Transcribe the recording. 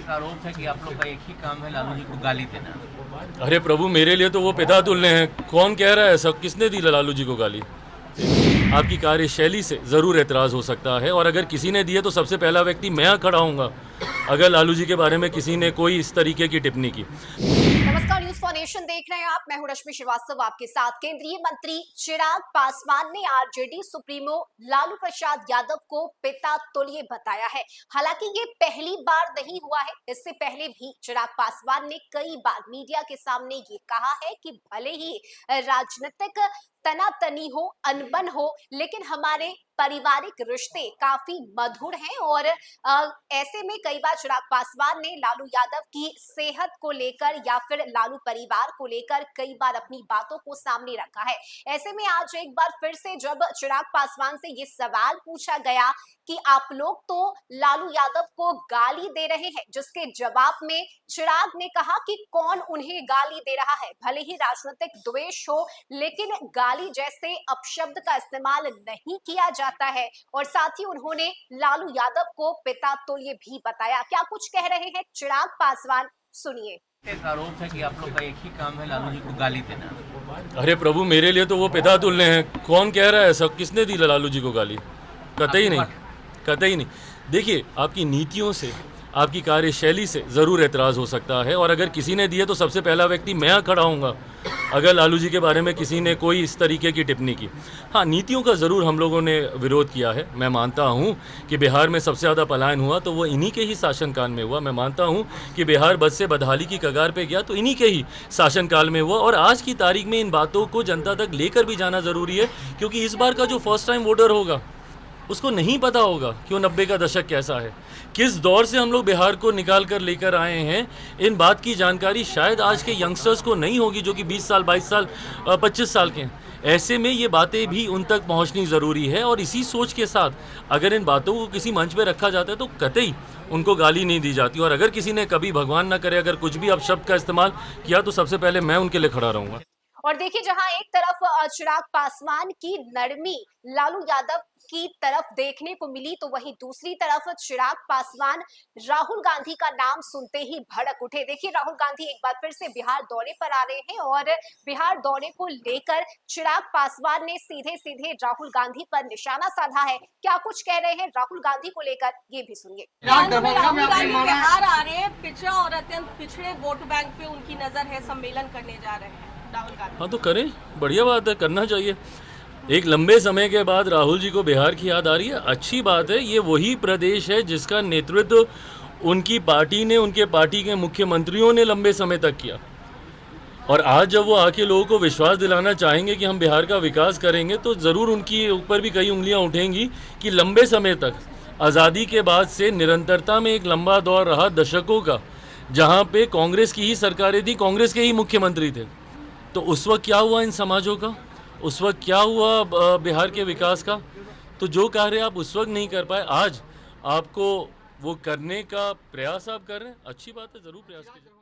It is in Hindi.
एक आरोप है कि आप लोग का एक ही काम है लालू जी को गाली देना। अरे प्रभु, मेरे लिए तो वो पिता तुल्य हैं। कौन कह रहा है सब? किसने दी लालू जी को गाली? आपकी कार्यशैली से ज़रूर एतराज़ हो सकता है, और अगर किसी ने दिए तो सबसे पहला व्यक्ति मैं खड़ा हूँगा अगर लालू जी के बारे में किसी ने कोई इस तरीके की टिप्पणी की। नमस्कार, न्यूज फॉर नेशन देख रहे हैं आप। मैं हूं रश्मि श्रीवास्तव आपके साथ। केंद्रीय मंत्री चिराग पासवान ने आरजेडी सुप्रीमो लालू प्रसाद यादव को पिता तुल्य बताया है। हालांकि ये पहली बार नहीं हुआ है, इससे पहले भी चिराग पासवान ने कई बार मीडिया के सामने ये कहा है कि भले ही राजनीतिक तनातनी हो, अनबन हो, लेकिन हमारे पारिवारिक रिश्ते काफी मधुर हैं। और ऐसे में कई बार चिराग पासवान ने लालू यादव की सेहत को लेकर या फिर लालू परिवार को लेकर कई बार अपनी बातों को सामने रखा है। ऐसे में आज एक बार फिर से जब चिराग पासवान से ये सवाल पूछा गया कि आप लोग तो लालू यादव को गाली दे रहे हैं, जिसके जवाब में चिराग ने कहा कि कौन उन्हें गाली दे रहा है। भले ही राजनीतिक द्वेष हो, लेकिन गाली जैसे अपशब्द का इस्तेमाल नहीं किया जाता है। और साथ ही उन्होंने लालू यादव को पिता तुल्य भी बताया। क्या कुछ कह रहे हैं चिराग पासवान, सुनिए। एक आरोप है कि आप लोग का एक ही काम है लालू जी को गाली देना। अरे प्रभु, मेरे लिए तो वो पिता तुल्य हैं। कौन कह रहा है सब? किसने दी लालू जी को गाली? कतई नहीं, कतई नहीं। देखिए, आपकी नीतियों से, आपकी कार्यशैली से ज़रूर एतराज़ हो सकता है, और अगर किसी ने दिए तो सबसे पहला व्यक्ति मैं खड़ा हूँगा अगर लालू जी के बारे में किसी ने कोई इस तरीके की टिप्पणी की। हाँ, नीतियों का ज़रूर हम लोगों ने विरोध किया है। मैं मानता हूँ कि बिहार में सबसे ज़्यादा पलायन हुआ तो वो इन्हीं के ही शासनकाल में हुआ। मैं मानता हूँ कि बिहार बद से बदहाली की कगार पे गया तो इन्हीं के ही शासनकाल में हुआ। और आज की तारीख में इन बातों को जनता तक लेकर भी जाना ज़रूरी है, क्योंकि इस बार का जो फर्स्ट टाइम वोटर होगा उसको नहीं पता होगा कि वो 90 का दशक कैसा है, किस दौर से हम लोग बिहार को निकाल कर लेकर आए हैं। इन बात की जानकारी शायद आज के यंगस्टर्स को नहीं होगी, जो कि 20 साल, 22 साल, 25 साल के हैं। ऐसे में ये बातें भी उन तक पहुंचनी ज़रूरी है, और इसी सोच के साथ अगर इन बातों को किसी मंच पे रखा जाता है तो कतई उनको गाली नहीं दी जाती। और अगर किसी ने कभी, भगवान ना करे, अगर कुछ भी अपशब्द का इस्तेमाल किया तो सबसे पहले मैं उनके लिए खड़ा रहूँगा। और देखिए, जहां एक तरफ चिराग पासवान की नरमी लालू यादव की तरफ देखने को मिली, तो वहीं दूसरी तरफ चिराग पासवान राहुल गांधी का नाम सुनते ही भड़क उठे। देखिए, राहुल गांधी एक बार फिर से बिहार दौरे पर आ रहे हैं, और बिहार दौरे को लेकर चिराग पासवान ने सीधे सीधे राहुल गांधी पर निशाना साधा है। क्या कुछ कह रहे हैं राहुल गांधी को लेकर, ये भी सुनिए। राहुल गांधी बिहार आ रहे हैं, पिछड़ा और अत्यंत पिछड़े वोट बैंक पे उनकी नजर है, सम्मेलन करने जा रहे हैं राहुल गांधी। हाँ, तो करें, बढ़िया बात है, करना चाहिए। एक लंबे समय के बाद राहुल जी को बिहार की याद आ रही है, अच्छी बात है। ये वही प्रदेश है जिसका नेतृत्व उनकी पार्टी ने, उनके पार्टी के मुख्यमंत्रियों ने लंबे समय तक किया। और आज जब वो आके लोगों को विश्वास दिलाना चाहेंगे कि हम बिहार का विकास करेंगे, तो ज़रूर उनकी ऊपर भी कई उंगलियां उठेंगी कि लंबे समय तक, आज़ादी के बाद से निरंतरता में एक लंबा दौर रहा दशकों का, जहाँ पे कांग्रेस की ही सरकारें थी, कांग्रेस के ही मुख्यमंत्री थे। तो उस वक्त क्या हुआ इन समाजों का? उस वक्त क्या हुआ बिहार के विकास का? तो जो कार्य आप उस वक्त नहीं कर पाए, आज आपको वो करने का प्रयास आप कर रहे हैं, अच्छी बात है, ज़रूर प्रयास कीजिए।